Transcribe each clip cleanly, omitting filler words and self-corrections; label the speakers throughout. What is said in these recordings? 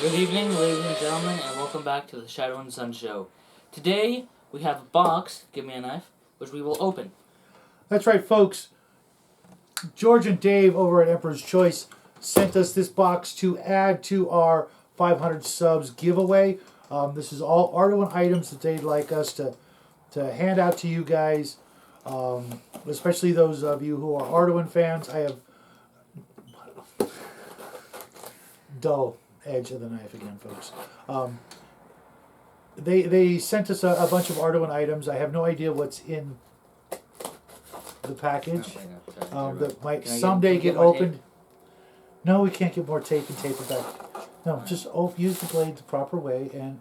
Speaker 1: Good evening, ladies and gentlemen, and welcome back to the Shadow and Sun Show. Today, we have a box, give me a knife, which we will open.
Speaker 2: That's right, folks. George and Dave over at Emperor's Choice sent us this box to add to our 500 subs giveaway. This is all Arduin items that they'd like us to hand out to you guys, especially those of you who are Arduin fans. I have dull edge of the knife again, folks. They sent us a bunch of Arduin items. I have no idea what's in the package that might someday get opened. No, we can't get more tape and tape it back. No, just use the blade the proper way and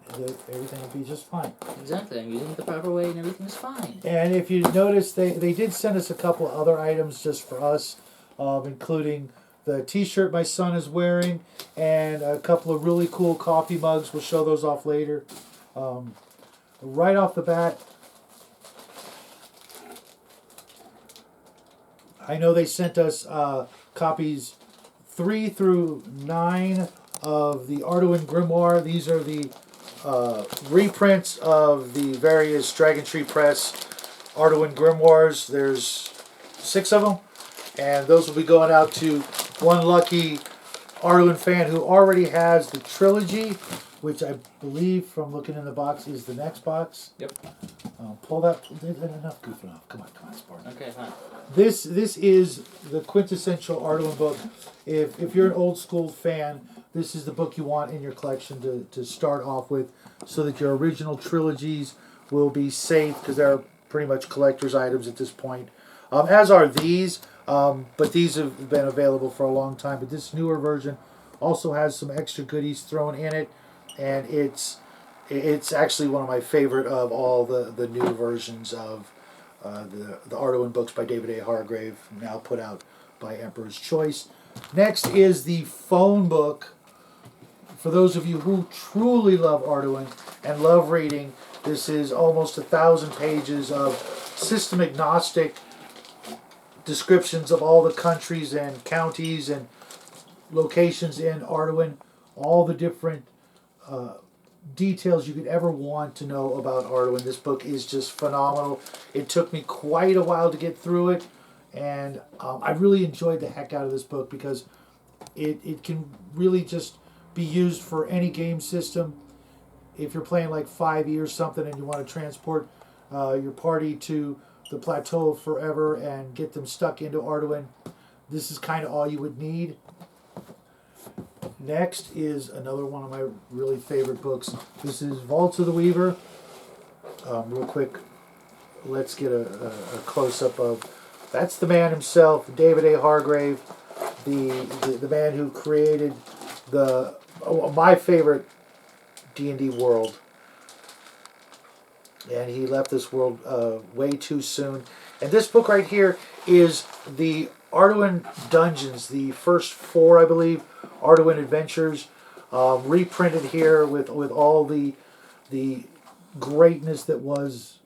Speaker 2: everything will be just fine.
Speaker 1: Exactly, I'm using it the proper way and everything's fine.
Speaker 2: And if you notice, they did send us a couple other items just for us, including the t-shirt my son is wearing and a couple of really cool coffee mugs. We'll show those off later. Right off the bat, I know they sent us copies 3 through 9 of the Arduin Grimoire. These are the reprints of the various Dragon Tree Press Arduin Grimoires. There's 6 of them, and those will be going out to one lucky Arduin fan who already has the trilogy, which I believe from looking in the box is the next box.
Speaker 1: Yep.
Speaker 2: Pull that. Enough goofing off. Come on, Spartan.
Speaker 1: Okay, fine.
Speaker 2: This is the quintessential Arduin book. If you're an old school fan, this is the book you want in your collection to start off with, so that your original trilogies will be safe, because they're pretty much collector's items at this point. As are these, but these have been available for a long time. But this newer version also has some extra goodies thrown in it, and it's actually one of my favorite of all the new versions of the Arduin books by David A. Hargrave, now put out by Emperor's Choice. Next is the phone book. For those of you who truly love Arduin and love reading, this is almost 1,000 pages of system agnostic descriptions of all the countries and counties and locations in Arduin, all the different details you could ever want to know about Arduin. This book is just phenomenal. It took me quite a while to get through it, and I really enjoyed the heck out of this book because it can really just be used for any game system. If you're playing like 5e or something and you want to transport your party to the Plateau of Forever and get them stuck into Arduin, this is kind of all you would need. Next is another one of my really favorite books. This is Vaults of the Weaver. Real quick, let's get a close-up of... That's the man himself, David A. Hargrave, the man who created my favorite D&D world. And he left this world way too soon. And this book right here is the Arduin Dungeons, the first 4, I believe, Arduin Adventures, reprinted here with all the greatness that was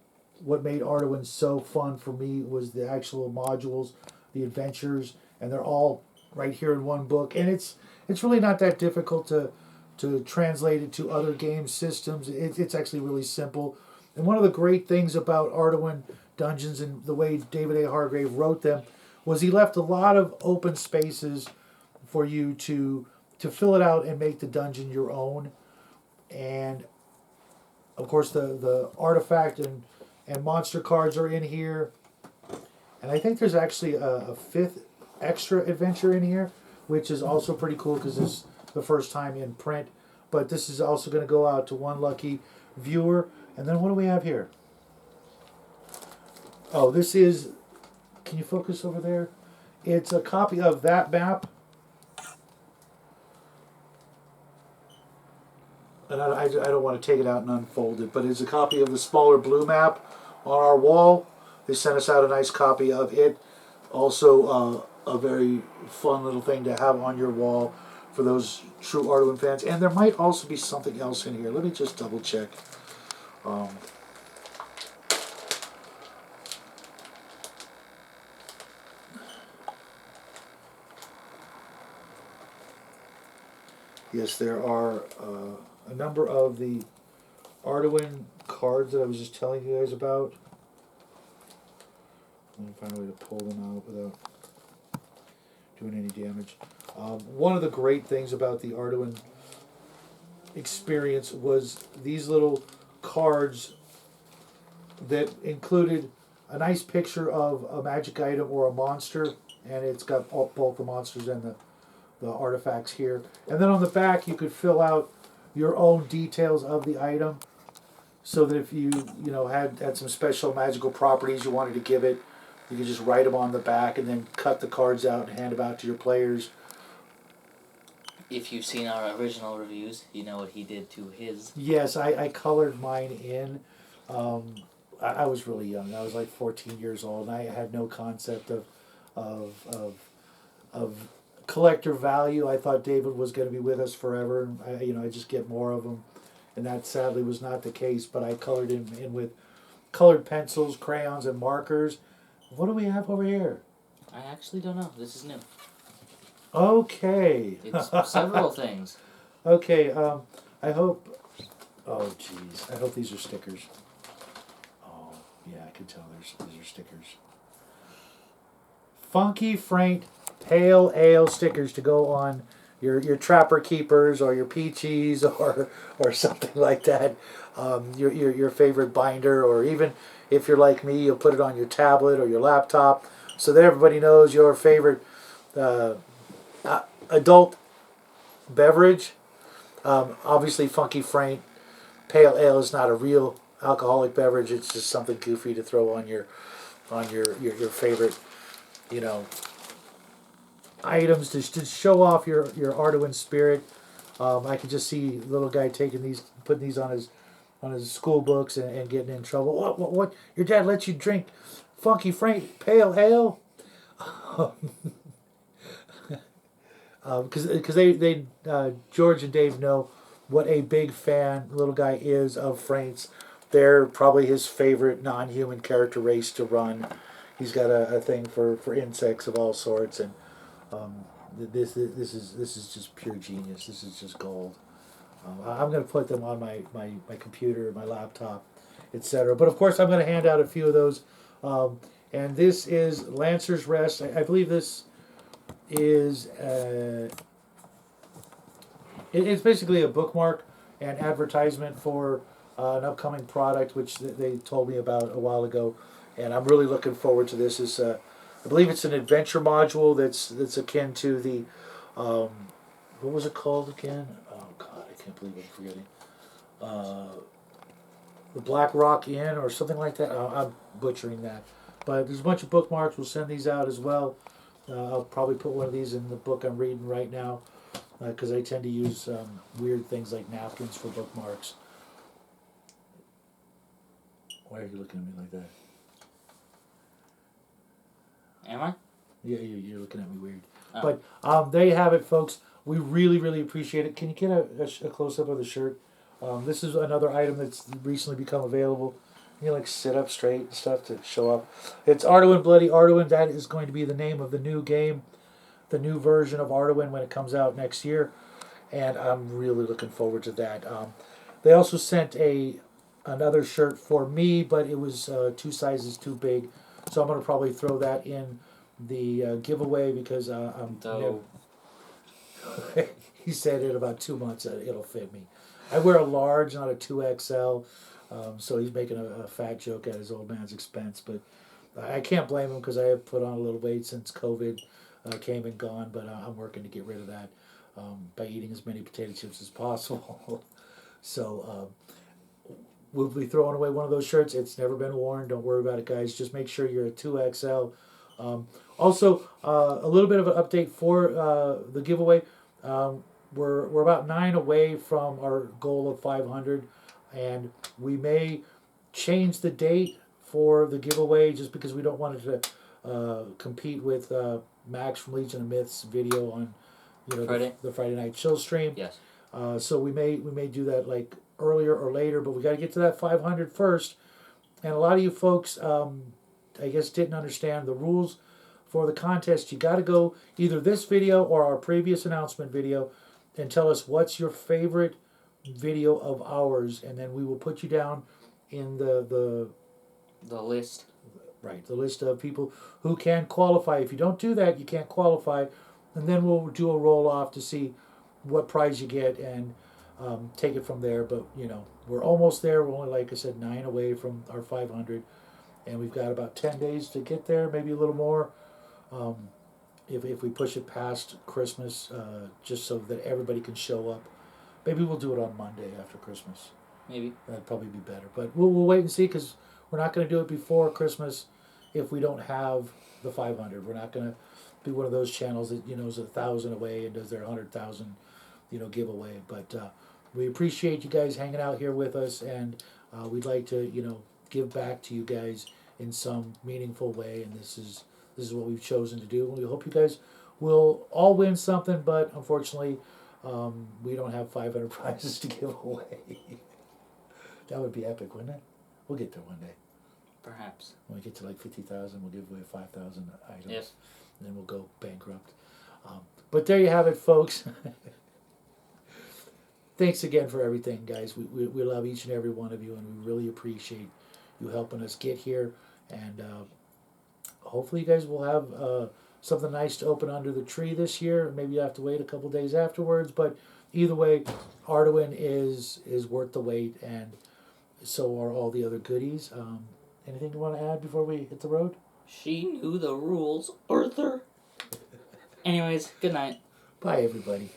Speaker 2: what made Arduin so fun for me. Was the actual modules, the adventures, and they're all right here in one book. And it's really not that difficult to translate it to other game systems. It's actually really simple. And one of the great things about Arduin Dungeons and the way David A. Hargrave wrote them was he left a lot of open spaces for you to fill it out and make the dungeon your own. And of course the artifact and monster cards are in here. And I think there's actually a 5th extra adventure in here, which is also pretty cool because this is the first time in print. But this is also going to go out to one lucky viewer. And then what do we have here? Oh, this is... Can you focus over there? It's a copy of that map. And I don't want to take it out and unfold it, but it's a copy of the smaller blue map on our wall. They sent us out a nice copy of it. Also, a very fun little thing to have on your wall for those true Arduin fans. And there might also be something else in here. Let me just double check. Yes, there are a number of the Arduin cards that I was just telling you guys about. I'm going to find a way to pull them out without doing any damage. One of the great things about the Arduin experience was these little cards that included a nice picture of a magic item or a monster, and it's got both the monsters and the artifacts here. And then on the back you could fill out your own details of the item, so that if you had some special magical properties you wanted to give it, you could just write them on the back and then cut the cards out and hand them out to your players.
Speaker 1: If you've seen our original reviews, you know what he did to his.
Speaker 2: Yes, I colored mine in. I was really young. I was like 14 years old, and I had no concept of collector value. I thought David was going to be with us forever, and I just get more of them, and that sadly was not the case. But I colored him in with colored pencils, crayons, and markers. What do we have over here?
Speaker 1: I actually don't know. This is new.
Speaker 2: Okay.
Speaker 1: It's several things.
Speaker 2: Okay. I hope. Oh, jeez. I hope these are stickers. Oh, yeah. I can tell these are stickers. Funky Frank Pale Ale stickers to go on your Trapper Keepers or your Peaches or something like that. Your favorite binder, or even if you're like me, you'll put it on your tablet or your laptop so that everybody knows your favorite adult beverage. Obviously, Funky Frank Pale Ale is not a real alcoholic beverage. It's just something goofy to throw on your favorite, items to show off your Arduin spirit. I can just see little guy taking these, putting these on his school books and getting in trouble. What? Your dad lets you drink Funky Frank Pale Ale? Because they George and Dave know what a big fan little guy is of Frank's. They're probably his favorite non-human character race to run. He's got a thing for insects of all sorts, and this is just pure genius. This is just gold. I'm going to put them on my computer, my laptop, etc. But of course, I'm going to hand out a few of those. And this is Lancer's Rest. I believe this is it's basically a bookmark and advertisement for an upcoming product, which they told me about a while ago, and I'm really looking forward to this. Is I believe it's an adventure module that's akin to the what was it called again? Oh God, I can't believe I'm forgetting. The Black Rock Inn or something like that. I'm butchering that, but there's a bunch of bookmarks. We'll send these out as well. I'll probably put one of these in the book I'm reading right now, because I tend to use weird things like napkins for bookmarks. Why are you looking at me like that?
Speaker 1: Am I?
Speaker 2: Yeah, you're looking at me weird.
Speaker 1: Oh.
Speaker 2: But there you have it, folks. We really, really appreciate it. Can you get a close-up of the shirt? This is another item that's recently become available. You like sit up straight and stuff to show up. It's Arduin Bloody Arduin. That is going to be the name of the new game, the new version of Arduin when it comes out next year, and I'm really looking forward to that. They also sent another shirt for me, but it was 2 sizes too big, so I'm going to probably throw that in the giveaway because he said in about 2 months it'll fit me. I wear a large, not a 2XL. So he's making a fat joke at his old man's expense, but I can't blame him because I have put on a little weight since COVID came and gone, but I'm working to get rid of that by eating as many potato chips as possible. So we'll be throwing away one of those shirts. It's never been worn. Don't worry about it, guys. Just make sure you're a 2XL. Also, a little bit of an update for the giveaway. We're about 9 away from our goal of 500. And we may change the date for the giveaway just because we don't want it to compete with Max from Legion of Myths video on the Friday night chill stream.
Speaker 1: Yes.
Speaker 2: So we may do that like earlier or later, but we got to get to that 500 first. And a lot of you folks, I guess, didn't understand the rules for the contest. You got to go either this video or our previous announcement video and tell us what's your favorite video of ours, and then we will put you down in the
Speaker 1: list.
Speaker 2: right, the list of people who can qualify. If you don't do that, you can't qualify, and then we'll do a roll off to see what prize you get and take it from there. But we're almost there. We're only, like I said, 9 away from our 500, and we've got about 10 days to get there, maybe a little more. If we push it past Christmas, just so that everybody can show up. Maybe we'll do it on Monday after Christmas.
Speaker 1: Maybe.
Speaker 2: That'd probably be better. But we'll wait and see, because we're not going to do it before Christmas if we don't have the 500. We're not going to be one of those channels that is 1,000 away and does their 100,000 giveaway. But we appreciate you guys hanging out here with us, and we'd like to give back to you guys in some meaningful way. And this is what we've chosen to do. We hope you guys will all win something, but unfortunately, we don't have 500 prizes to give away. That would be epic, wouldn't it? We'll get there one day.
Speaker 1: Perhaps.
Speaker 2: When we get to like 50,000, we'll give away 5,000 items.
Speaker 1: Yes.
Speaker 2: And then we'll go bankrupt. But there you have it, folks. Thanks again for everything, guys. We love each and every one of you, and we really appreciate you helping us get here. And hopefully you guys will have something nice to open under the tree this year. Maybe you have to wait a couple days afterwards, but either way, Arduin is worth the wait, and so are all the other goodies. Anything you want to add before we hit the road?
Speaker 1: She knew the rules, Arthur. Anyways, good night.
Speaker 2: Bye, everybody.